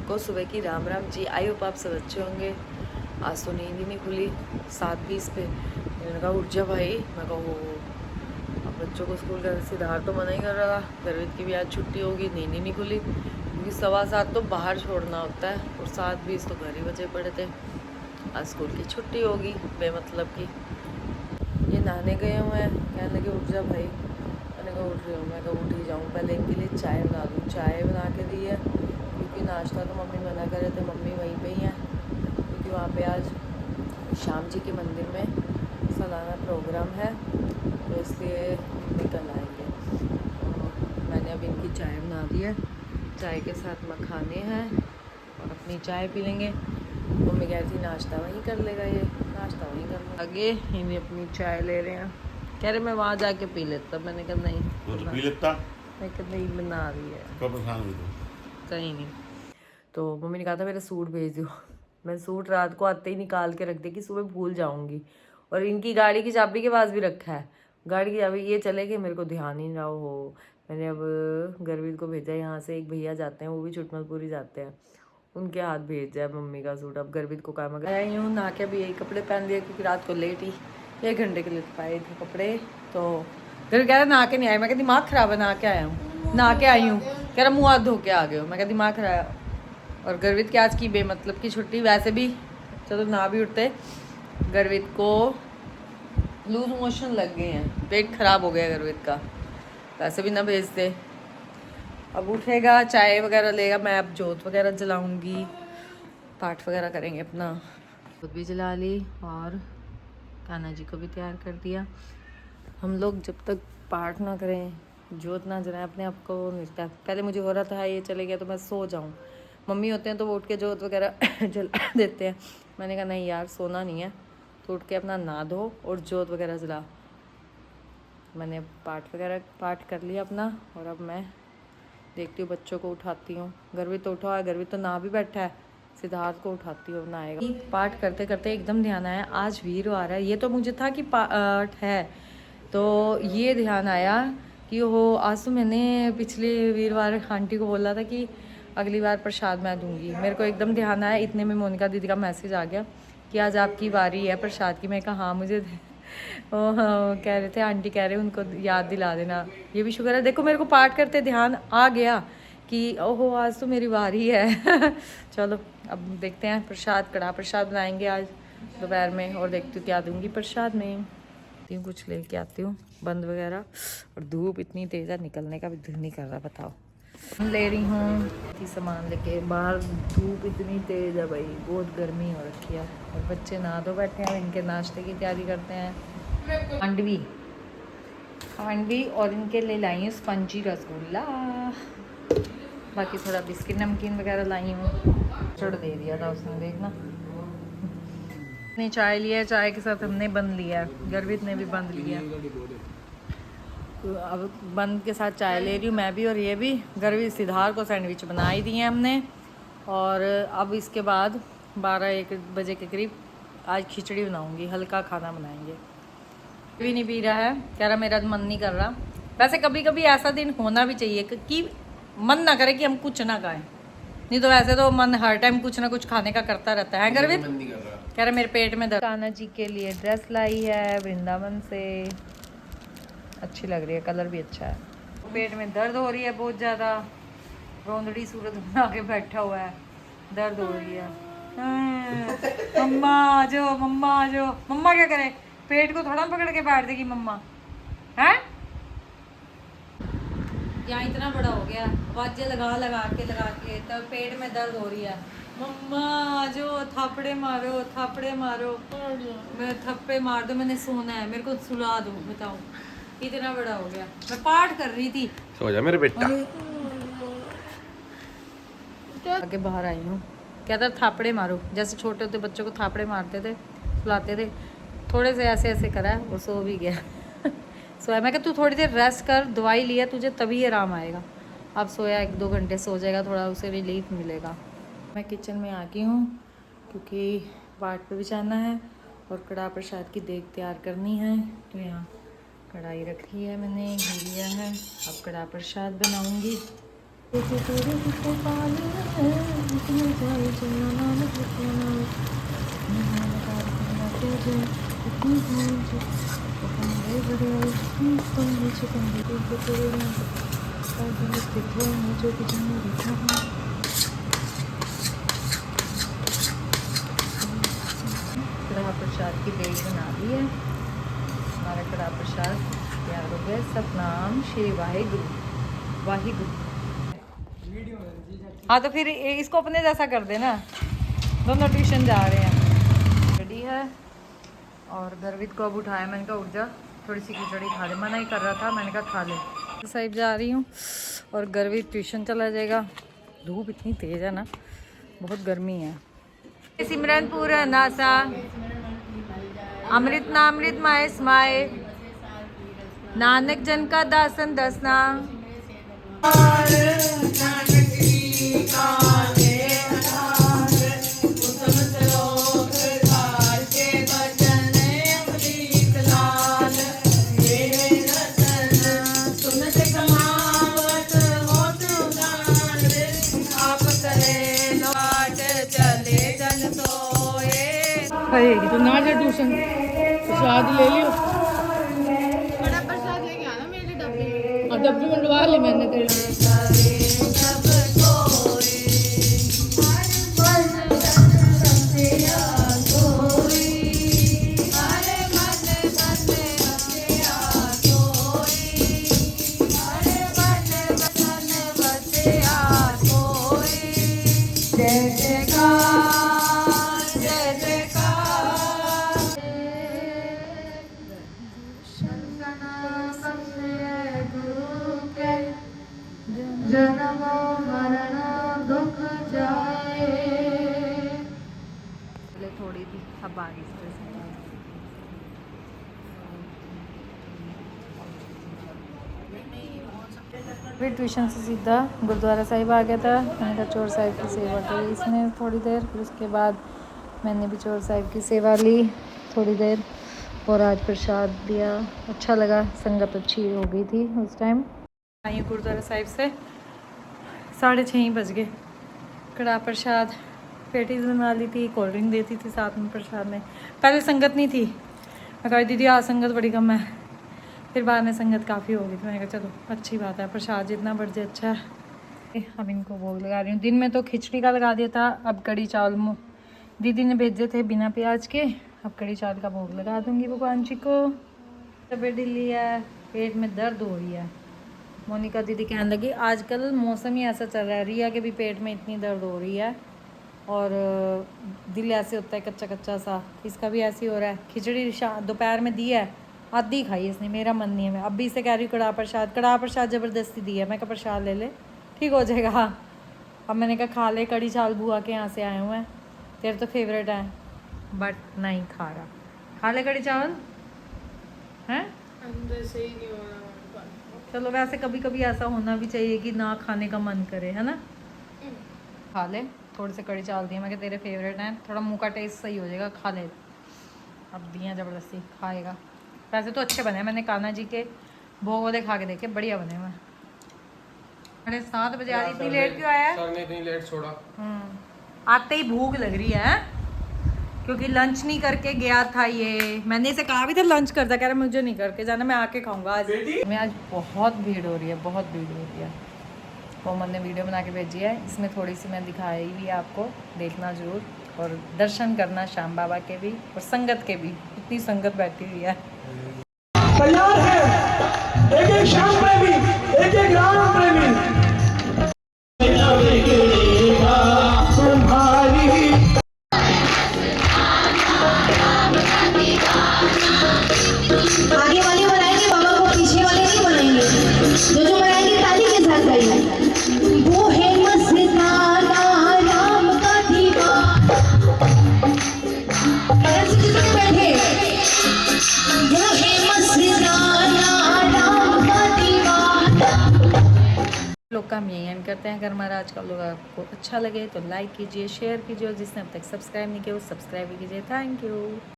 सबको सुबह की राम राम जी। आई होप आप सब अच्छे होंगे। आज तो नींद ही नहीं खुली 7:20 पे। मैंने कहा उठ जा भाई। मैं कहा वो अब बच्चों को स्कूल का सिद्धार्थ तो मना ही कर रहा था, गर्वित की भी आज छुट्टी होगी, नींद ही नहीं खुली क्योंकि 7:15 तो बाहर छोड़ना होता है और 7:20 तो घर ही बचे पड़े थे। आज स्कूल की छुट्टी होगी बेमतलब की। ये नहाने गए हुए हैं, कहने लगे उठ जा भाई। मैंने कहा उठ रही हूँ। मैं कहा उठ ही जाऊँ, पहले इनके लिए चाय बना दूँ। चाय बना के दी है क्योंकि नाश्ता तो मम्मी मना कर रहे थे, मम्मी वहीं पे ही हैं क्योंकि वहाँ पे आज श्याम जी के मंदिर में सालाना प्रोग्राम है, तो इसलिए मम्मी कल आएंगे। तो मैंने अब इनकी चाय बना दी है, चाय के साथ मखाने हैं और अपनी चाय पी लेंगे। मम्मी कह रही थी नाश्ता वहीं कर लेगा, ये नाश्ता वहीं कर लेगा। आगे इन्हें अपनी चाय ले रहे हैं, कह रहे मैं वहाँ जाके पी लेता। मैंने कहा नहीं, वो तो पी लेता। मैं कहा नहीं बना रही है, कब परेशान हुई कहीं नहीं। तो मम्मी ने कहा था मेरा सूट भेज दो। मैं सूट रात को आते ही निकाल के रख दी कि सुबह भूल जाऊंगी। और इनकी गाड़ी की चाबी के पास भी रखा है, गाड़ी की चाबी ये चले गए, मेरे को ध्यान ही ना हो। मैंने अब गर्वित को भेजा, यहाँ से एक भैया जाते हैं, वो भी छुटमलपुरी जाते हैं, उनके हाथ भेज दिया मम्मी का सूट। अब गर्वित को काम आई हूँ नहा के, अभी यही कपड़े पहन लिए क्योंकि रात को लेट ही 1 घंटे के लिए पाए थे कपड़े। तो गर्वित कह रहा नहा के नहीं आए। मैं कहा दिमाग खराब है, नहा के आया हूँ, नहा के आई हूँ। कह रहा मुँह हाथ धो के आ गए हो। मैं कहा दिमाग खराब। और गर्वित की आज की बेमतलब की छुट्टी। वैसे भी चलो ना भी उठते, गर्वित को लूज मोशन लग गए हैं, पेट खराब हो गया गर्वित का, वैसे भी ना भेजते। अब उठेगा, चाय वगैरह लेगा, मैं अब जोत वगैरह जलाऊंगी, पाठ वगैरह करेंगे अपना। खुद भी जला ली और कान्हा जी को भी तैयार कर दिया। हम लोग जब तक पाठ ना करें, जोत ना जलाएं, अपने आप को मिलता है। पहले मुझे हो रहा था ये चले गया तो मैं सो जाऊं। मम्मी होते हैं तो वो उठ के जोत वगैरह जला देते हैं। मैंने कहा नहीं यार, सोना नहीं है, तो उठ के अपना नहा धो और जोत वगैरह जला। मैंने पाठ कर लिया अपना, और अब मैं देखती हूँ बच्चों को उठाती हूँ। गर्वित तो उठा है, गर्वित तो नहा भी बैठा है, सिद्धार्थ को उठाती हूँ, नहाएगा। पाठ करते करते एकदम ध्यान आया आज वीरवार है। ये तो मुझे था कि पाठ है, तो ये ध्यान आया कि हो आज तो मैंने पिछले वीरवार आंटी को बोला था कि अगली बार प्रसाद मैं दूंगी। मेरे को एकदम ध्यान आया, इतने में मोनिका दीदी का मैसेज आ गया कि आज आपकी बारी है प्रसाद की। मैं कहा हाँ मुझे हाँ, कह रहे थे आंटी कह रहे उनको याद दिला देना। ये भी शुक्र है, देखो मेरे को पाठ करते ध्यान आ गया कि ओहो आज तो मेरी बारी है। चलो अब देखते हैं, प्रसाद कड़ा प्रसाद बनाएंगे आज दोपहर में, और देखती हूँ क्या दूंगी प्रसाद में। कुछ लेके आती हूँ बंद वगैरह, और धूप इतनी तेज़ है, निकलने का भी दिल नहीं कर रहा। बताओ ले रही हूँ सामान लेके बाहर, धूप इतनी तेज़ है भाई, बहुत गर्मी हो रखी है। और बच्चे नहा धो बैठे हैं, इनके नाश्ते की तैयारी करते हैं। खांडवी और इनके लिए लाई हूँ स्पंजी रसगुल्ला, बाकी थोड़ा बिस्किट नमकीन वगैरह लाई हूँ। चढ़ दे दिया था उसने, देखना। ने चाय लिया, चाय के साथ हमने बंद लिया, गर्वित ने भी बंद लिया। तो अब बंद के साथ चाय ले रही हूँ मैं भी और ये भी। गर्वित सिद्धार्थ को सैंडविच बना ही दिए हमने, और अब इसके बाद 12-1 बजे के करीब आज खिचड़ी बनाऊंगी, हल्का खाना बनाएंगे। भी नहीं पी रहा है, कह रहा मेरा मन नहीं कर रहा। वैसे कभी कभी ऐसा दिन होना भी चाहिए कि मन ना करे कि हम कुछ ना खाएं, नहीं तो वैसे तो मन हर टाइम कुछ ना कुछ खाने का करता रहता है। गर्वित कह रहा मेरे पेट में दर्द। कान्हा जी के लिए ड्रेस लाई है वृंदावन से, अच्छी लग रही है, कलर भी अच्छा है। पेट में दर्द हो रही है बहुत ज़्यादा, रोंदड़ी सूरत बना के बैठा हुआ है, दर्द हो रही है। मम्मा आ जाओ, मम्मा आ जाओ। मम्मा क्या करे, पेट को थोड़ा पकड़ के बैठ देगी मम्मा है। यहाँ इतना बड़ा हो गया, आवाजें लगा के तब पेट में दर्द हो रही है। मम्मा आ जाओ, थापड़े मारो थापड़े मारो। मैं थप्पे मार दो, मैंने सोना है, मेरे को सुला दो। बताओ इतना बड़ा हो गया, मैं पाठ कर रही थी। सो जा मेरे बेटा। आगे बाहर आई हूँ, कहता थापड़े मारो, जैसे छोटे होते बच्चों को थापड़े मारते थे, सुलाते थे। थोड़े से ऐसे ऐसे करा, वो सो भी गया। सोया। मैं कहा तू थोड़ी देर रेस्ट कर, दवाई लिया तुझे तभी आराम आएगा। अब सोया 1-2 घंटे सो जाएगा, थोड़ा उसे रिलीफ मिलेगा। मैं किचन में आ गई हूँ क्योंकि पाठ पे भी जाना है और कड़ा प्रसाद की देग तैयार करनी है। तो यहाँ कढ़ाई रखी है मैंने, घी लिया है, अब कड़ा प्रसाद बनाऊँगी। कड़ा प्रसाद की बेल बना ली है। हमारा कड़ा प्रसाद तैयार हो गया। सतनाम श्री वाहिगुरु वाहिगुरु। हाँ तो फिर इसको अपने जैसा कर देना। दोनों ट्यूशन जा रहे हैं। रेडी है और गर्वित को अब उठाया। मैंने कहा उठ जा, थोड़ी सी खिचड़ी खा ले। मना ही कर रहा था, मैंने कहा खा ले। साहिब जा रही हूँ और गर्वित ट्यूशन चला जाएगा। धूप इतनी तेज है ना, बहुत गर्मी है। सिमरनपुर नासा अमृत ना अमृत माए स्माए नानक जन का दासन दसना। तो ना जा ट्यूशन प्रसाद ले लियो। बड़ा प्रसाद लेके आना मेरे लिए डब्बे। अब डब्बी मंडवा ली मैंने तेरे लिए। जन्म मरण दुख जाए। पहले थोड़ी थी, अब बारिश फिर ट्यूशन से सीधा गुरुद्वारा साहिब आ गया था। मैंने कहा चोर साहिब की सेवा की इसने थोड़ी देर। फिर उसके बाद मैंने भी चोर साहिब की सेवा ली थोड़ी देर और आज प्रसाद दिया। अच्छा लगा, संगत अच्छी हो गई थी उस टाइम। आई गुरुद्वारा साहिब से 6:30 बज गए। कड़ा प्रसाद पेटीज बनवा ली थी, कोल्ड ड्रिंक देती थी साथ में प्रसाद में। पहले संगत नहीं थी, मैं कहा दीदी आज संगत बड़ी कम है। फिर बाद में संगत काफ़ी हो गई थी। मैंने कहा चलो अच्छी बात है, प्रसाद जितना बढ़ जाए अच्छा है। अब इनको भोग लगा रही हूँ। दिन में तो खिचड़ी का लगा दिया था, अब कड़ी चावल दीदी ने भेजे थे बिना प्याज के। अब कड़ी चावल का भोग लगा दूँगी भगवान जी को। तबीयत ढीली है, पेट में दर्द हो रही है। मोनिका दीदी कहने लगी आजकल मौसम ही ऐसा चल रहा है, रिया के भी पेट में इतनी दर्द हो रही है और दिल ऐसे होता है कच्चा कच्चा सा, इसका भी ऐसे ही हो रहा है। खिचड़ी दोपहर में दी है, आधी खाई इसने, मेरा मन नहीं है। मैं अब भी इसे कह रही हूँ कड़ा प्रसाद ज़बरदस्ती दी है। मैं कहा प्रसाद ले ले ठीक हो जाएगा। अब मैंने कहा खा ले, कड़ी चावल बुआ के यहाँ से आए हुए हैं, तेरे तो फेवरेट है, बट नहीं खा रहा। खा ले कड़ी चावल हैं, अंदर से ही नहीं हो रहा। चलो वैसे कभी कभी ऐसा होना भी चाहिए कि ना खाने का मन करे, है ना। खा ले, थोड़े से कड़ी चावल दिए, मैं क्या तेरे फेवरेट हैं, थोड़ा मुंह का टेस्ट सही हो जाएगा, खा ले। अब दिए ज़बरदस्ती खाएगा। वैसे तो अच्छे बने, मैंने कान्हा जी के भोग वाले खा के देखे, बढ़िया बने हुए। 7:30 बजे आ रही, इतनी लेट क्यों आया? सर ने इतनी लेट छोड़ा। आते ही भूख लग रही है क्योंकि लंच नहीं करके गया था ये। मैंने इसे कहा भी था लंच करता, कह रहा मुझे नहीं करके जाना, मैं आके खाऊंगा आज। मैं आज बहुत भीड़ हो रही है, बहुत भीड़ हो रही है। कोमल ने वीडियो बना के भेजी है, इसमें थोड़ी सी मैं दिखाई भी है आपको, देखना ज़रूर और दर्शन करना श्याम बाबा के भी और संगत के भी। इतनी संगत बैठी हुई है। तैयार है एक एक श्याम प्रेमी, एक एक राम प्रेमी। आगे वाले बनाएंगे बाबा को, पीछे वाले नहीं बनाएंगे। जो बनाएंगे ताली के साथ गाइए। वो है मस्ताना राम का दीवाना। बैठे वो है मस्ताना राम का दीवाना। लोग का हम यही एंड करते हैं। अगर हमारा आज का लोग आपको अच्छा लगे तो लाइक कीजिए, शेयर कीजिए और जिसने अब तक सब्सक्राइब नहीं किया वो सब्सक्राइब भी कीजिए। Thank you.